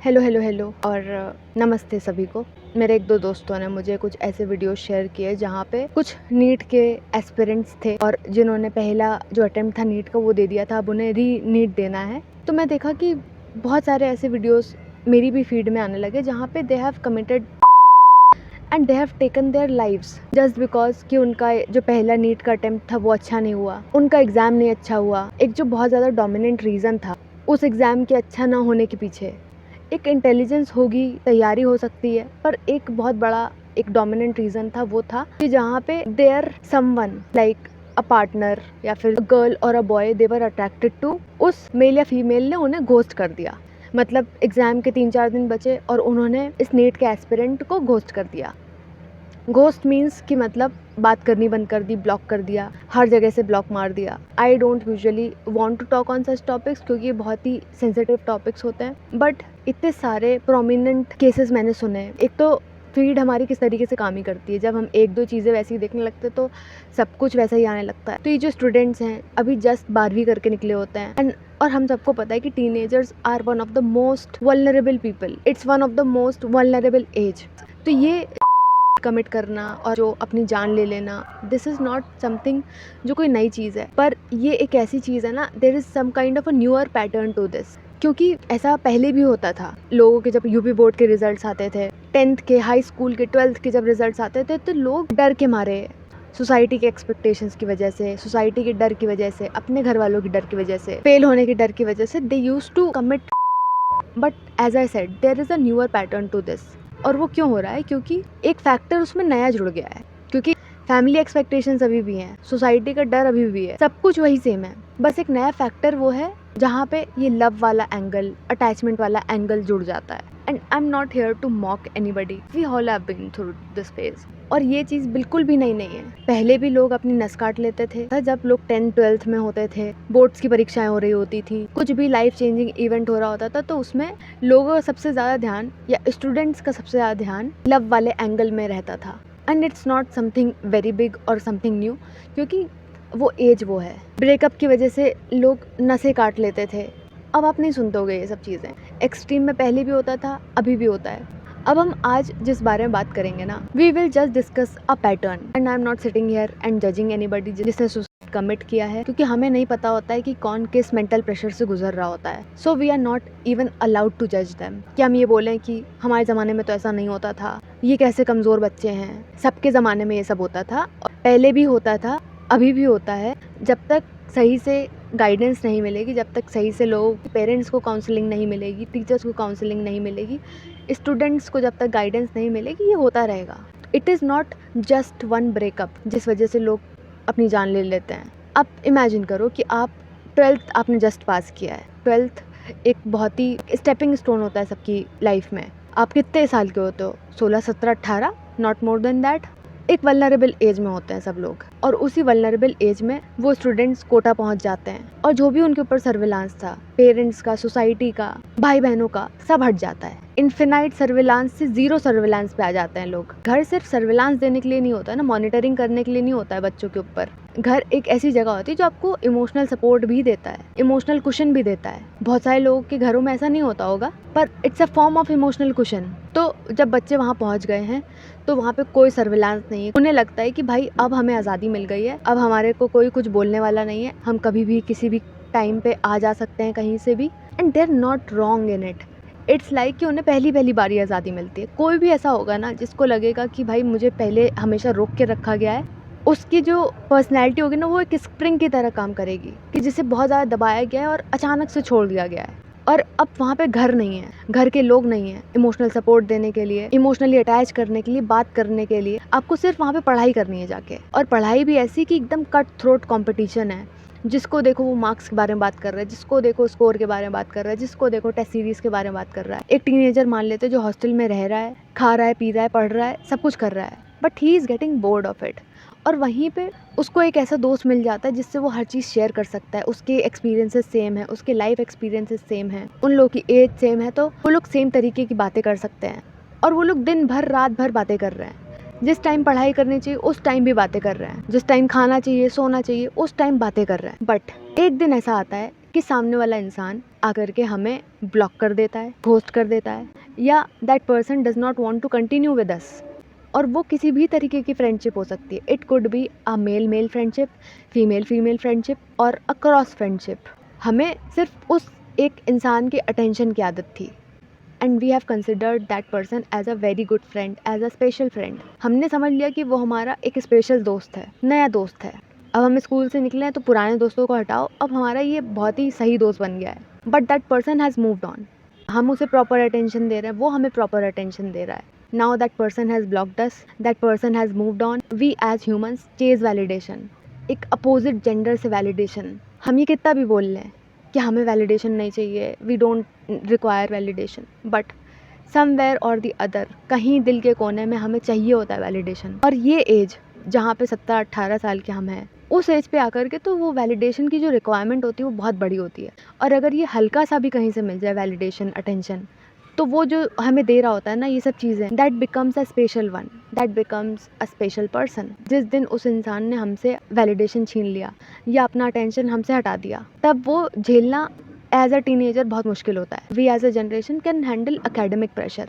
Hello hello hello और नमस्ते सभी को। मेरे एक दो दोस्तों ने मुझे कुछ ऐसे वीडियो शेयर किए जहाँ पे कुछ नीट के एस्पिरेंट्स थे और जिन्होंने पहला जो अटेम्प्ट था नीट का वो दे दिया था, अब उन्हें री नीट देना है। तो मैं देखा कि बहुत सारे ऐसे वीडियोस मेरी भी फीड में आने लगे जहाँ पे they have committed and they have taken their lives just because कि उनका जो पहला नीट का अटेम्प्ट था वो अच्छा नहीं हुआ, उनका एग्ज़ाम नहीं अच्छा हुआ। एक जो बहुत ज़्यादा डोमिनेंट रीज़न था उस एग्ज़ाम के अच्छा ना होने के पीछे एक इंटेलिजेंस होगी, तैयारी हो सकती है, पर एक बहुत बड़ा एक डोमिनेंट रीज़न था वो था कि जहाँ पे there someone like a partner या फिर गर्ल और a boy they were attracted to, उस मेल या फीमेल ने उन्हें घोस्ट कर दिया। मतलब एग्ज़ाम के 3-4 दिन बचे और उन्होंने इस नीट के एस्पिरेंट को घोस्ट कर दिया। घोस्ट मीन्स कि मतलब बात करनी बंद कर दी, ब्लॉक कर दिया, हर जगह से ब्लॉक मार दिया। I don't usually want to talk on such topics क्योंकि ये बहुत ही सेंसिटिव टॉपिक्स होते हैं, बट इतने सारे प्रोमिनेंट केसेस मैंने सुने हैं। एक तो फीड हमारी किस तरीके से काम ही करती है, जब हम एक दो चीज़ें वैसी ही देखने लगते हैं तो सब कुछ वैसा ही आने लगता है। तो ये जो स्टूडेंट्स हैं अभी जस्ट 12वीं करके निकले होते हैं एंड और हम सबको पता है कि teenagers are one of the most vulnerable people, it's one of the most vulnerable age. तो ये कमिट करना और जो अपनी जान ले लेना, दिस इज़ नॉट समथिंग जो कोई नई चीज़ है, पर ये एक ऐसी चीज़ है ना, there is some kind of a newer pattern to this. क्योंकि ऐसा पहले भी होता था, लोगों के जब यूपी बोर्ड के रिजल्ट्स आते थे, 10th के, हाई स्कूल के, 12th के जब रिजल्ट्स आते थे तो लोग डर के मारे, सोसाइटी के एक्सपेक्टेशंस की वजह से, सोसाइटी के डर की वजह से, अपने घर वालों की डर की वजह से, फेल होने के डर की वजह से they used to commit. But as I said there is a newer pattern to this. और वो क्यों हो रहा है? क्योंकि एक फैक्टर उसमें नया जुड़ गया है, क्योंकि फैमिली एक्सपेक्टेशंस अभी भी हैं, सोसाइटी का डर अभी भी है, सब कुछ वही सेम है, बस एक नया फैक्टर वो है जहाँ पे ये लव वाला एंगल, अटैचमेंट वाला एंगल जुड़ जाता है। And I am not here to mock anybody, we all have been through this phase. और ये चीज़ बिल्कुल भी नई नहीं है, पहले भी लोग अपनी नस काट लेते थे। जब लोग 10th-12th में होते थे, बोर्ड्स की परीक्षाएं हो रही होती थी, कुछ भी लाइफ चेंजिंग इवेंट हो रहा होता था, तो उसमें लोगों का सबसे ज़्यादा ध्यान या स्टूडेंट्स का सबसे ज़्यादा ध्यान लव वाले एंगल में रहता था। And it's not something very big और समथिंग न्यू, क्योंकि वो एज वो है। ब्रेकअप की वजह से लोग नसें काट लेते थे, अब आप नहीं सुनते होगे ये सब चीज़ें। एक्सट्रीम में पहले भी होता था, अभी भी होता है। अब हम आज जिस बारे में बात करेंगे ना, we will just discuss a pattern and I am not sitting here and judging anybody जिसने सुसाइड कमिट किया है, क्योंकि हमें नहीं पता होता है कि कौन किस मेंटल प्रेशर से गुजर रहा होता है। So we are not even allowed to जज देम कि हम ये बोलें कि हमारे ज़माने में तो ऐसा नहीं होता था, ये कैसे कमज़ोर बच्चे हैं। सबके ज़माने में ये सब होता था, पहले भी होता था, अभी भी होता है। जब तक सही से गाइडेंस नहीं मिलेगी, जब तक सही से लोग पेरेंट्स को काउंसलिंग नहीं मिलेगी, टीचर्स को काउंसलिंग नहीं मिलेगी, स्टूडेंट्स को जब तक गाइडेंस नहीं मिलेगी, ये होता रहेगा। It is not just one breakup जिस वजह से लोग अपनी जान ले लेते हैं। अब इमेजिन करो कि आप 12th आपने जस्ट पास किया है। 12th एक बहुत ही स्टेपिंग स्टोन होता है सबकी लाइफ में। आप कितने साल के होते हो? 16, 17, 18, नॉट मोर देन दैट। एक वल्नरेबल एज में होते हैं सब लोग, और उसी वल्नरेबल एज में वो स्टूडेंट्स कोटा पहुंच जाते हैं और जो भी उनके ऊपर सर्विलांस था, पेरेंट्स का, सोसाइटी का, भाई बहनों का, सब हट जाता है। इन्फिनाइट सर्विलांस से जीरो सर्विलांस पे आ जाते हैं लोग। घर सिर्फ सर्विलांस देने के लिए नहीं होता है ना, मॉनिटरिंग करने के लिए नहीं होता है बच्चों के ऊपर। घर एक ऐसी जगह होती है जो आपको इमोशनल सपोर्ट भी देता है, इमोशनल कुशन भी देता है। बहुत सारे लोगों के घरों में ऐसा नहीं होता होगा, पर it's a form of emotional cushion. तो जब बच्चे वहाँ पहुँच गए हैं तो वहाँ पे कोई सर्विलांस नहीं है। उन्हें लगता है कि भाई अब हमें आज़ादी मिल गई है, अब हमारे को कोई कुछ बोलने वाला नहीं है, हम कभी भी किसी भी टाइम पे आ जा सकते हैं कहीं से भी। And they are not wrong in it. It's like कि उन्हें पहली बारी आज़ादी मिलती है। कोई भी ऐसा होगा ना जिसको लगेगा कि भाई मुझे पहले हमेशा रोक के रखा गया है, उसकी जो पर्सनैलिटी होगी ना वो एक स्प्रिंग की तरह काम करेगी कि जिसे बहुत ज़्यादा दबाया गया है और अचानक से छोड़ दिया गया है। और अब वहाँ पे घर नहीं है, घर के लोग नहीं हैं इमोशनल सपोर्ट देने के लिए, इमोशनली अटैच करने के लिए, बात करने के लिए। आपको सिर्फ वहाँ पे पढ़ाई करनी है जाके, और पढ़ाई भी ऐसी कि एकदम कट थ्रोट कंपटीशन है। जिसको देखो वो मार्क्स के बारे में बात कर रहा है, जिसको देखो स्कोर के बारे में बात कर रहा है, जिसको देखो टेस्ट सीरीज के बारे में बात कर रहा है। एक टीनेजर मान लेते जो हॉस्टल में रह रहा है, खा रहा है, पी रहा है, पढ़ रहा है, सब कुछ कर रहा है, but he is getting bored of it. और वहीं पे उसको एक ऐसा दोस्त मिल जाता है जिससे वो हर चीज़ शेयर कर सकता है। उसके एक्सपीरियंसेस सेम है, उसके लाइफ एक्सपीरियंसेस सेम है, उन लोगों की एज सेम है, तो वो लोग सेम तरीके की बातें कर सकते हैं। और वो लोग दिन भर रात भर बातें कर रहे हैं। जिस टाइम पढ़ाई करनी चाहिए उस टाइम भी बातें कर रहे हैं, जिस टाइम खाना चाहिए, सोना चाहिए, उस टाइम बातें कर रहे हैं। बट एक दिन ऐसा आता है कि सामने वाला इंसान आकर के हमें ब्लॉक कर देता है, घोस्ट कर देता है, या that person does not want to continue with us. और वो किसी भी तरीके की फ्रेंडशिप हो सकती है। It could be a male male friendship, female female friendship और अ क्रॉस फ्रेंडशिप। हमें सिर्फ उस एक इंसान की अटेंशन की आदत थी, and we have considered that person as a very good friend, as a special friend. हमने समझ लिया कि वो हमारा एक स्पेशल दोस्त है, नया दोस्त है। अब हम स्कूल से निकले हैं तो पुराने दोस्तों को हटाओ, अब हमारा ये बहुत ही सही दोस्त बन गया है। But that person has moved on. हम उसे प्रॉपर अटेंशन दे रहे हैं, वो हमें प्रॉपर अटेंशन दे रहा है। Now that person has blocked us, that person has moved on. We as humans chase validation, एक अपोजिट जेंडर से वैलिडेशन। हम ये कितना भी बोल लें कि हमें वैलिडेशन नहीं चाहिए, we don't require validation, but somewhere or the other, कहीं दिल के कोने में हमें चाहिए होता है वैलिडेशन। और ये एज जहाँ पे 17-18 साल के हम हैं, उस एज पे आकर के तो वो वैलिडेशन की जो रिक्वायरमेंट होती है वो बहुत बड़ी होती है। और अगर ये हल्का सा भी कहीं से मिल जाए वैलिडेशन, अटेंशन, तो वो जो हमें दे रहा होता है ना ये सब चीज़ें, that becomes a special one, that becomes a special person. जिस दिन उस इंसान ने हमसे वैलिडेशन छीन लिया या अपना अटेंशन हमसे हटा दिया, तब वो झेलना एज अ टीनेजर बहुत मुश्किल होता है। We as a generation can handle academic pressure.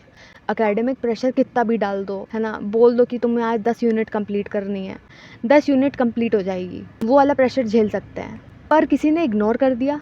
Academic pressure कितना भी डाल दो, है ना, बोल दो कि तुम्हें आज 10 यूनिट कंप्लीट करनी है, 10 यूनिट कंप्लीट हो जाएगी, वो वाला प्रेशर झेल सकते हैं। पर किसी ने इग्नोर कर दिया,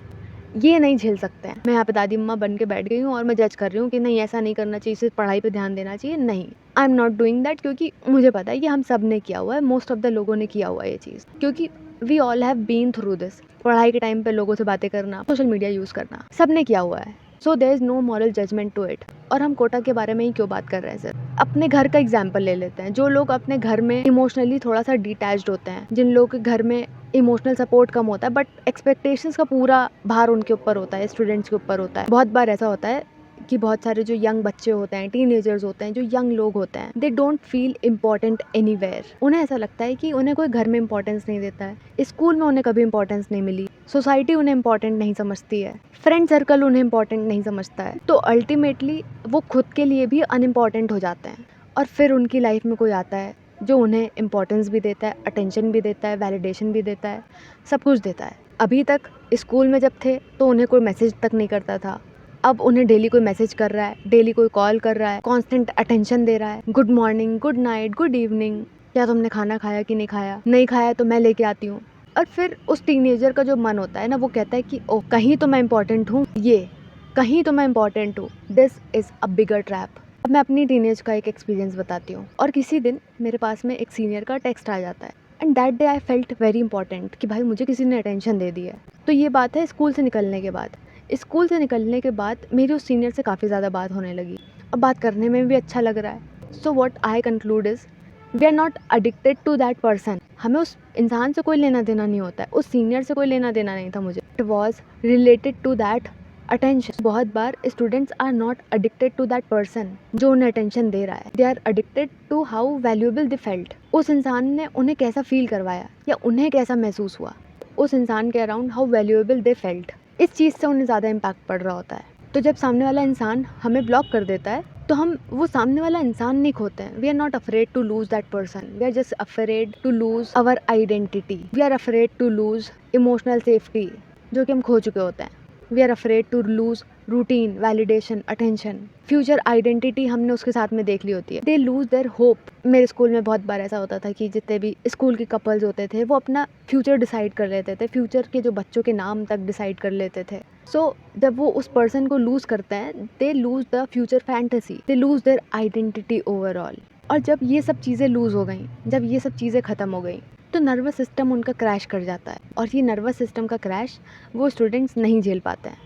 ये नहीं झेल सकते हैं। मैं यहाँ पे दादी अम्मा बन के बैठ गई हूँ और मैं जज कर रही हूँ कि नहीं ऐसा नहीं करना चाहिए, सिर्फ पढ़ाई पे ध्यान देना चाहिए। नहीं, आई एम नॉट डूइंग दैट, क्योंकि मुझे पता है कि हम सब ने किया हुआ है, मोस्ट ऑफ द लोगों ने किया हुआ है ये चीज़, क्योंकि we all have been through this. पढ़ाई के टाइम पे लोगों से बातें करना, सोशल मीडिया यूज़ करना, सब ने किया हुआ है। So there is no moral judgement to it. और हम कोटा के बारे में ही क्यों बात कर रहे हैं सर, अपने घर का एग्जाम्पल ले लेते हैं। जो लोग अपने घर में इमोशनली थोड़ा सा डिटैच्ड होते हैं, जिन लोगों के घर में इमोशनल सपोर्ट कम होता है, बट एक्सपेक्टेशंस का पूरा भार उनके ऊपर होता है, स्टूडेंट्स के ऊपर होता है। बहुत बार ऐसा होता है कि बहुत सारे जो यंग बच्चे होते हैं, टीनेजर्स होते हैं, जो यंग लोग होते हैं, they don't feel important anywhere. उन्हें ऐसा लगता है कि उन्हें कोई घर में इंपॉर्टेंस नहीं देता है, स्कूल में उन्हें कभी इंपॉर्टेंस नहीं मिली, सोसाइटी उन्हें इंपॉर्टेंट नहीं समझती है, फ्रेंड सर्कल उन्हें इंपॉर्टेंट नहीं समझता है। तो अल्टीमेटली वो खुद के लिए भी अनइम्पॉर्टेंट हो जाते हैं। और फिर उनकी लाइफ में कोई आता है जो उन्हें इंपॉर्टेंस भी देता है, अटेंशन भी देता है, वैलिडेशन भी देता है, सब कुछ देता है। अभी तक स्कूल में जब थे तो उन्हें कोई मैसेज तक नहीं करता था, अब उन्हें डेली कोई मैसेज कर रहा है, डेली कोई कॉल कर रहा है, कांस्टेंट अटेंशन दे रहा है, good morning, good night, good evening, क्या तुमने खाना खाया कि नहीं खाया, नहीं खाया तो मैं लेके आती हूँ। और फिर उस टीनेजर का जो मन होता है ना, वो कहता है कि ओ कहीं तो मैं इंपॉर्टेंट हूँ, ये कहीं तो मैं इंपॉर्टेंट हूँ। This is a bigger trap. अब मैं अपनी टीनेज का एक एक्सपीरियंस बताती हूँ। और किसी दिन मेरे पास में एक सीनियर का टेक्स्ट आ जाता है, and that day I felt very important कि भाई मुझे किसी ने अटेंशन दे दी है। तो ये बात है स्कूल से निकलने के बाद। स्कूल से निकलने के बाद मेरी उस सीनियर से काफ़ी ज़्यादा बात होने लगी, अब बात करने में भी अच्छा लग रहा है। So what I conclude is we are not addicted to that person. हमें उस इंसान से कोई लेना देना नहीं होता है, उस सीनियर से कोई लेना देना नहीं था मुझे। It was related to that attention. बहुत बार students are not addicted to that person जो उन्हें अटेंशन दे रहा है, they are addicted to how valuable they felt. उस इंसान ने उन्हें कैसा फील करवाया या उन्हें कैसा महसूस हुआ, उस इंसान के around how valuable they felt, इस चीज़ से उन्हें ज़्यादा इम्पैक्ट पड़ रहा होता है। तो जब सामने वाला इंसान हमें ब्लॉक कर देता है तो हम वो सामने वाला इंसान नहीं खोते हैं। We are not afraid to lose that person, we are just afraid to lose our identity, we are afraid to lose emotional safety जो कि हम खो चुके होते हैं। We are afraid to lose routine, validation, attention, future identity हमने उसके साथ में देख ली होती है। They lose their hope. मेरे स्कूल में बहुत बार ऐसा होता था कि जितने भी स्कूल के कपल्स होते थे वो अपना फ्यूचर डिसाइड कर लेते थे, फ्यूचर के जो बच्चों के नाम तक डिसाइड कर लेते थे। सो जब वो उस पर्सन को लूज करते हैं, they lose the future fantasy, they lose their identity overall. और जब ये सब चीज़ें लूज हो गई, जब ये सब चीज़ें ख़त्म हो गई, तो नर्वस सिस्टम उनका क्रैश कर जाता है। और ये नर्वस सिस्टम का क्रैश वो स्टूडेंट्स नहीं झेल पाते हैं,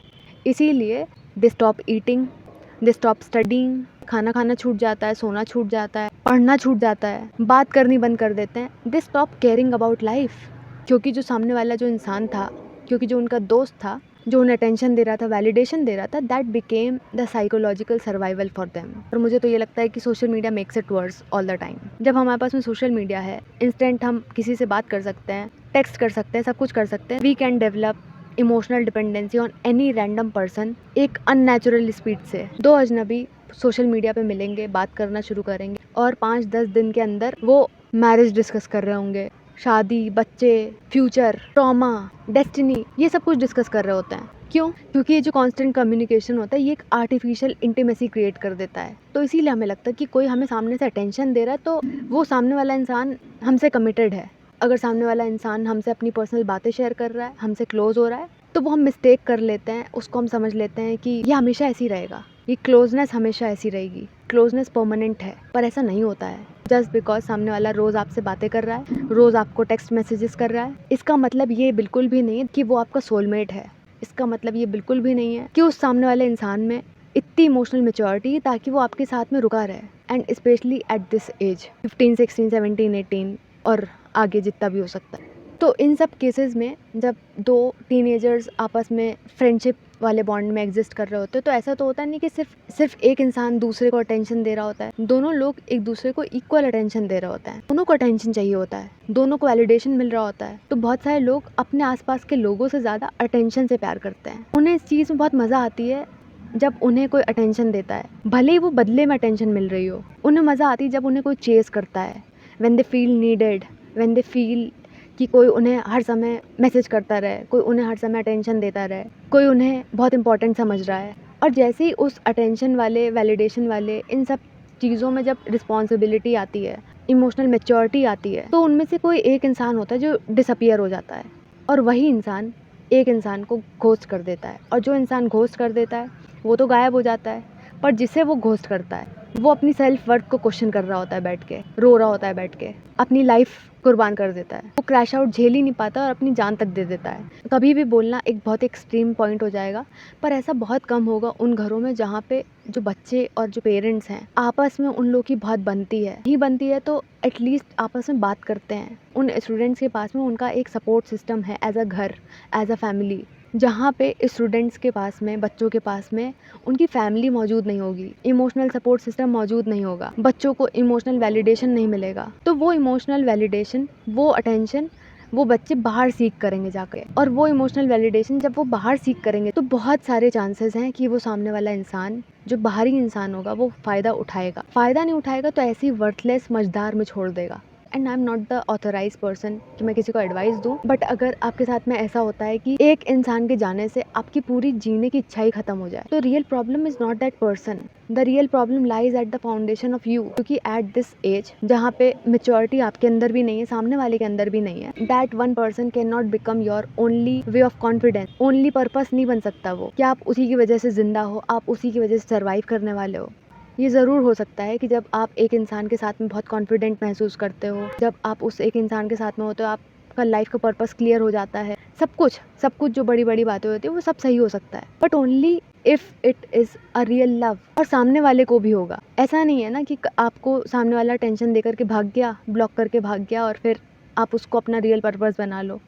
इसीलिए they stop eating, they stop studying, खाना खाना छूट जाता है, सोना छूट जाता है, पढ़ना छूट जाता है, बात करनी बंद कर देते हैं। They stop caring about life, क्योंकि जो सामने वाला जो इंसान था, क्योंकि जो उनका दोस्त था, जो उन्हें अटेंशन दे रहा था, वैलिडेशन दे रहा था, that became the psychological survival for them. और मुझे तो ये लगता है कि social media makes it worse all the time. जब हमारे पास में सोशल मीडिया है, इंस्टेंट हम किसी से बात कर सकते हैं, टेक्स्ट कर सकते हैं, सब कुछ कर सकते हैं। We can develop emotional dependency on any random person एक अननेचुरल स्पीड से। दो अजनबी सोशल मीडिया पे मिलेंगे, बात करना शुरू करेंगे और 5-10 दिन के अंदर वो मैरिज डिस्कस कर रहे होंगे, शादी, बच्चे, फ्यूचर, ट्रॉमा, डेस्टिनी, ये सब कुछ डिस्कस कर रहे होते हैं। क्यों? क्योंकि ये जो कांस्टेंट कम्युनिकेशन होता है ये एक आर्टिफिशियल इंटीमेसी क्रिएट कर देता है। तो इसीलिए हमें लगता है कि कोई हमें सामने से अटेंशन दे रहा है तो वो सामने वाला इंसान हमसे कमिटेड है। अगर सामने वाला इंसान हमसे अपनी पर्सनल बातें शेयर कर रहा है, हमसे क्लोज हो रहा है, तो वो हम मिस्टेक कर लेते हैं, उसको हम समझ लेते हैं कि ये हमेशा ऐसी रहेगा, ये क्लोजनेस हमेशा ऐसी रहेगी, क्लोजनेस परमानेंट है। पर ऐसा नहीं होता है। जस्ट बिकॉज सामने वाला रोज़ आपसे बातें कर रहा है, रोज़ आपको टेक्स्ट मैसेजेस कर रहा है, इसका मतलब ये बिल्कुल भी नहीं है कि वो आपका सोलमेट है। इसका मतलब ये बिल्कुल भी नहीं है कि उस सामने वाले इंसान में इतनी इमोशनल मैच्योरिटी ताकि वो आपके साथ में रुका रहे। And specially at this age 15, 16, 17, 18 और आगे जितना भी हो सकता है। तो इन सब केसेस में जब दो टीनेजर्स आपस में फ्रेंडशिप वाले बॉन्ड में एग्जिस्ट कर रहे होते हैं तो ऐसा तो होता नहीं कि सिर्फ एक इंसान दूसरे को अटेंशन दे रहा होता है। दोनों लोग एक दूसरे को इक्वल अटेंशन दे रहे होते हैं, दोनों को अटेंशन चाहिए होता है, दोनों को वैलिडेशन मिल रहा होता है। तो बहुत सारे लोग अपने आसपास के लोगों से ज़्यादा अटेंशन से प्यार करते हैं। उन्हें इस चीज़ में बहुत मज़ा आती है जब उन्हें कोई अटेंशन देता है, भले ही वो बदले में अटेंशन मिल रही हो। उन्हें मज़ा आती है जब उन्हें कोई चेस करता है, when they feel needed, when they feel कि कोई उन्हें हर समय मैसेज करता रहे, कोई उन्हें हर समय अटेंशन देता रहे, कोई उन्हें बहुत इंपॉर्टेंट समझ रहा है। और जैसे ही उस अटेंशन वाले, वैलिडेशन वाले, इन सब चीज़ों में जब रिस्पॉन्सिबिलिटी आती है, इमोशनल मैच्योरिटी आती है, तो उनमें से कोई एक इंसान होता है जो डिसअपियर हो जाता है और वही इंसान एक इंसान को घोस्ट कर देता है। और जो इंसान घोस्ट कर देता है वो तो गायब हो जाता है, पर जिसे वो घोस्ट करता है वो अपनी सेल्फ वर्थ को क्वेश्चन कर रहा होता है, बैठ के रो रहा होता है, बैठ के अपनी लाइफ कुर्बान कर देता है। वो क्रैश आउट झेल ही नहीं पाता और अपनी जान तक दे देता है। कभी भी बोलना एक बहुत एक्सट्रीम पॉइंट हो जाएगा, पर ऐसा बहुत कम होगा उन घरों में जहाँ पे जो बच्चे और जो पेरेंट्स हैं आपस में उन लोगों की बहुत बनती है। नहीं बनती है तो एटलीस्ट आपस में बात करते हैं। उन स्टूडेंट्स के पास में उनका एक सपोर्ट सिस्टम है, एज अ घर, एज अ फैमिली, जहाँ पे स्टूडेंट्स के पास में, बच्चों के पास में उनकी फैमिली मौजूद नहीं होगी, इमोशनल सपोर्ट सिस्टम मौजूद नहीं होगा, बच्चों को इमोशनल वैलिडेशन नहीं मिलेगा। तो वो इमोशनल वैलिडेशन, वो अटेंशन वो बच्चे बाहर सीख करेंगे जाकर, और वो इमोशनल वैलिडेशन जब वो बाहर सीख करेंगे तो बहुत सारे चांसेस हैं कि वो सामने वाला इंसान, जो बाहरी इंसान होगा, वो फ़ायदा उठाएगा। फ़ायदा नहीं उठाएगा तो ऐसे ही वर्थलेस मझधार में छोड़ देगा। And I am not the authorise person कि मैं किसी को एडवाइस दूँ, बट अगर आपके साथ में ऐसा होता है कि एक इंसान के जाने से आपकी पूरी जीने की इच्छा ही खत्म हो जाए, तो real problem is not that person, the real problem lies at the foundation of you. क्योंकि एट दिस एज जहाँ पे मेच्योरिटी आपके अंदर भी नहीं है, सामने वाले के अंदर भी नहीं है, that one person can not become your only way of confidence, only purpose नहीं बन सकता वो कि आप उसी की वजह से जिंदा हो, आप उसी की वजह से सर्वाइव करने वाले हो। ये ज़रूर हो सकता है कि जब आप एक इंसान के साथ में बहुत कॉन्फिडेंट महसूस करते हो, जब आप उस एक इंसान के साथ में होते हो, आपका लाइफ का पर्पस क्लियर हो जाता है, सब कुछ जो बड़ी बड़ी बातें होती है वो सब सही हो सकता है, but only if it is a real love. और सामने वाले को भी होगा। ऐसा नहीं है ना कि आपको सामने वाला टेंशन देकर के भाग गया, ब्लॉक करके भाग गया और फिर आप उसको अपना रियल पर्पस बना लो,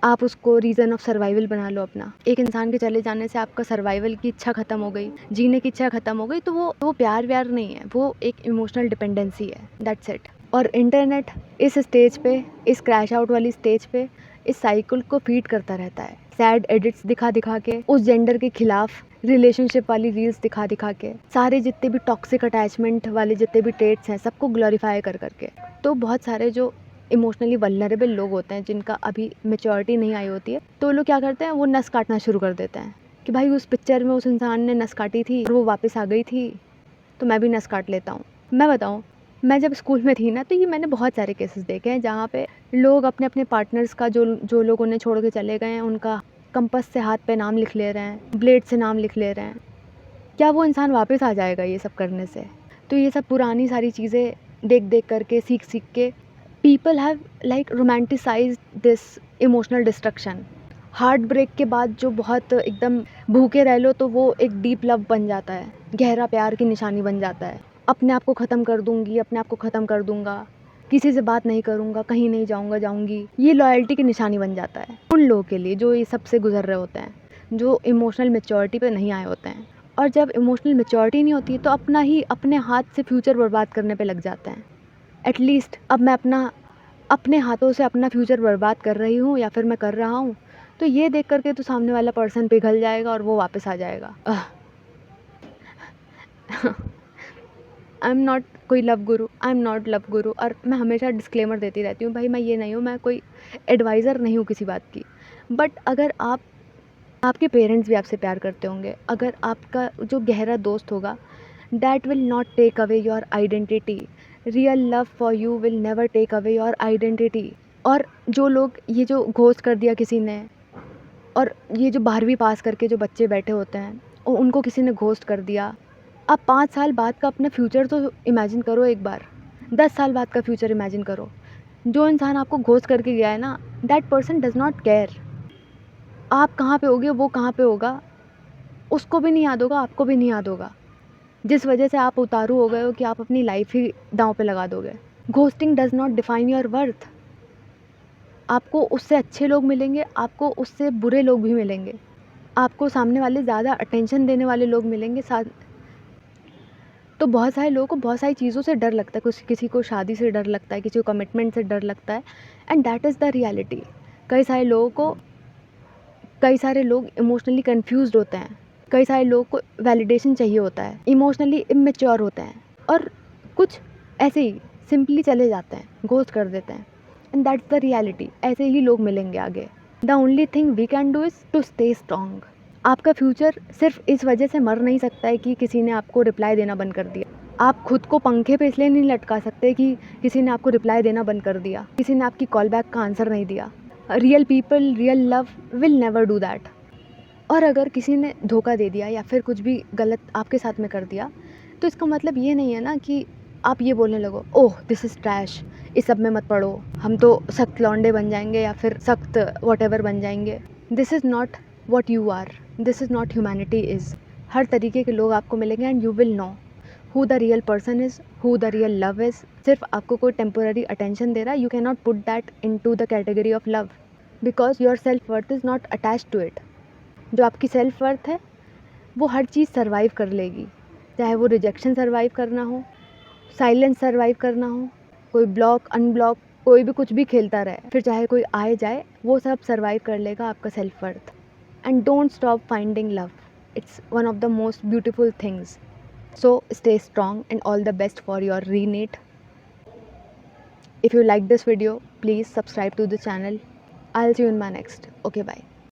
आप उसको रीज़न ऑफ सर्वाइवल बना लो अपना। एक इंसान के चले जाने से आपका सर्वाइवल की इच्छा ख़त्म हो गई, जीने की इच्छा ख़त्म हो गई, तो वो प्यार व्यार नहीं है, वो एक इमोशनल डिपेंडेंसी है, दैट्स इट। और इंटरनेट इस स्टेज पे, इस क्रैश आउट वाली स्टेज पे इस साइकिल को फीड करता रहता है, सैड एडिट्स दिखा दिखा के, उस जेंडर के खिलाफ रिलेशनशिप वाली रील्स दिखा दिखा के, सारे जितने भी टॉक्सिक अटैचमेंट वाले जितने भी ट्रेट्स हैं सबको ग्लोरीफाई कर करके। तो बहुत सारे जो इमोशनली वल्नरेबल लोग होते हैं, जिनका अभी मेच्योरिटी नहीं आई होती है, तो लोग क्या करते हैं, वो नस काटना शुरू कर देते हैं कि भाई उस पिक्चर में उस इंसान ने नस काटी थी और वो वापस आ गई थी, तो मैं भी नस काट लेता हूँ। मैं बताऊँ, मैं जब स्कूल में थी ना, तो ये मैंने बहुत सारे केसेस देखे हैं जहाँ पे लोग अपने अपने पार्टनर्स का, जो लोग उन्हें छोड़ के चले गए हैं, उनका कंपास से हाथ पे नाम लिख ले रहे हैं, ब्लेड से नाम लिख ले रहे हैं। क्या वो इंसान वापस आ जाएगा ये सब करने से? तो ये सब पुरानी सारी चीज़ें देख देख करके, सीख सीख के people have like romanticised this emotional destruction. Heart break के बाद जो बहुत एकदम भूखे रह लो तो वो एक डीप लव बन जाता है, गहरा प्यार की निशानी बन जाता है। अपने आप को ख़त्म कर दूंगी, अपने आप को ख़त्म कर दूंगा, किसी से बात नहीं करूंगा, कहीं नहीं जाऊंगा, जाऊंगी, ये लॉयल्टी की निशानी बन जाता है उन लोगों के लिए जो ये सबसे गुजर रहे होते हैं, जो इमोशनल मेच्योरिटी पे नहीं आए होते हैं। और जब इमोशनल मेच्योरिटी नहीं होती तो अपने हाथ से फ्यूचर बर्बाद करने पे लग जाते हैं। एटलीस्ट अब मैं अपने हाथों से अपना फ्यूचर बर्बाद कर रही हूँ या फिर मैं कर रहा हूँ, तो ये देख करके तो सामने वाला पर्सन पिघल जाएगा और वो वापस आ जाएगा। आई एम नॉट कोई love Guru, I am not love गुरु, और मैं हमेशा डिस्क्लेमर देती रहती हूँ, भाई मैं ये नहीं हूँ, मैं कोई एडवाइज़र नहीं हूँ किसी बात की। बट अगर आप आपके पेरेंट्स भी आपसे प्यार करते होंगे। अगर आपका जो गहरा दोस्त होगा, that will not take away your identity. Real love for you will never take away your identity. और जो लोग ये जो घोस्ट कर दिया किसी ने, और ये जो 12वीं पास करके जो बच्चे बैठे होते हैं और उनको किसी ने घोस्ट कर दिया, आप 5 साल बाद का अपना फ्यूचर तो इमेजिन करो एक बार, 10 साल बाद का फ्यूचर इमेजिन करो। जो इंसान आपको घोस्ट करके गया है ना, that person does not care आप कहाँ पे होगे, वो कहाँ पे होगा, उसको भी नहीं याद होगा, आपको भी नहीं याद होगा। जिस वजह से आप उतारू हो गए हो कि आप अपनी लाइफ ही दांव पे लगा दोगे। Ghosting does not define your worth. आपको उससे अच्छे लोग मिलेंगे, आपको उससे बुरे लोग भी मिलेंगे, आपको सामने वाले ज़्यादा अटेंशन देने वाले लोग मिलेंगे साथ। तो बहुत सारे लोगों को बहुत सारी चीज़ों से डर लगता है, कुछ किसी को शादी से डर लगता है, किसी को कमिटमेंट से डर लगता है, and that is the reality. कई सारे लोग इमोशनली कन्फ्यूज़्ड होते हैं, कई सारे लोगों को वैलिडेशन चाहिए होता है, इमोशनली इमेच्योर होते हैं, और कुछ ऐसे ही सिंपली चले जाते हैं, घोस्ट कर देते हैं, एंड दैट्स द रियलिटी। ऐसे ही लोग मिलेंगे आगे। The only thing we can do is to stay strong. आपका फ्यूचर सिर्फ इस वजह से मर नहीं सकता है कि किसी ने आपको रिप्लाई देना बंद कर दिया। आप खुद को पंखे पे इसलिए नहीं लटका सकते कि किसी ने आपको रिप्लाई देना बंद कर दिया, किसी ने आपकी कॉल बैक का आंसर नहीं दिया। Real people, real love will never do that. और अगर किसी ने धोखा दे दिया या फिर कुछ भी गलत आपके साथ में कर दिया, तो इसका मतलब ये नहीं है ना कि आप ये बोलने लगो, ओह दिस इज़ ट्रैश, इस सब में मत पड़ो, हम तो सख्त लौंडे बन जाएंगे या फिर सख्त वॉटेवर बन जाएंगे। This is not what you are, this is not humanity is. हर तरीके के लोग आपको मिलेंगे and you will know who the real person is, who the real love is. सिर्फ आपको कोई टेम्पोररी अटेंशन दे रहा है, you can not put that in to the category of love, because your self worth is not attach to it. जो आपकी self worth है वो हर चीज़ सर्वाइव कर लेगी, चाहे वो रिजेक्शन सर्वाइव करना हो, साइलेंस सर्वाइव करना हो, कोई ब्लॉक अनब्लॉक कोई भी कुछ भी खेलता रहे, फिर चाहे कोई आए जाए, वो सब सर्वाइव कर लेगा आपका self worth. And don't stop finding love, it's one of the most beautiful things. So stay strong and all the best for your रीनेट. If you like this video, please subscribe to the channel. I'll see you in my next. Okay, bye.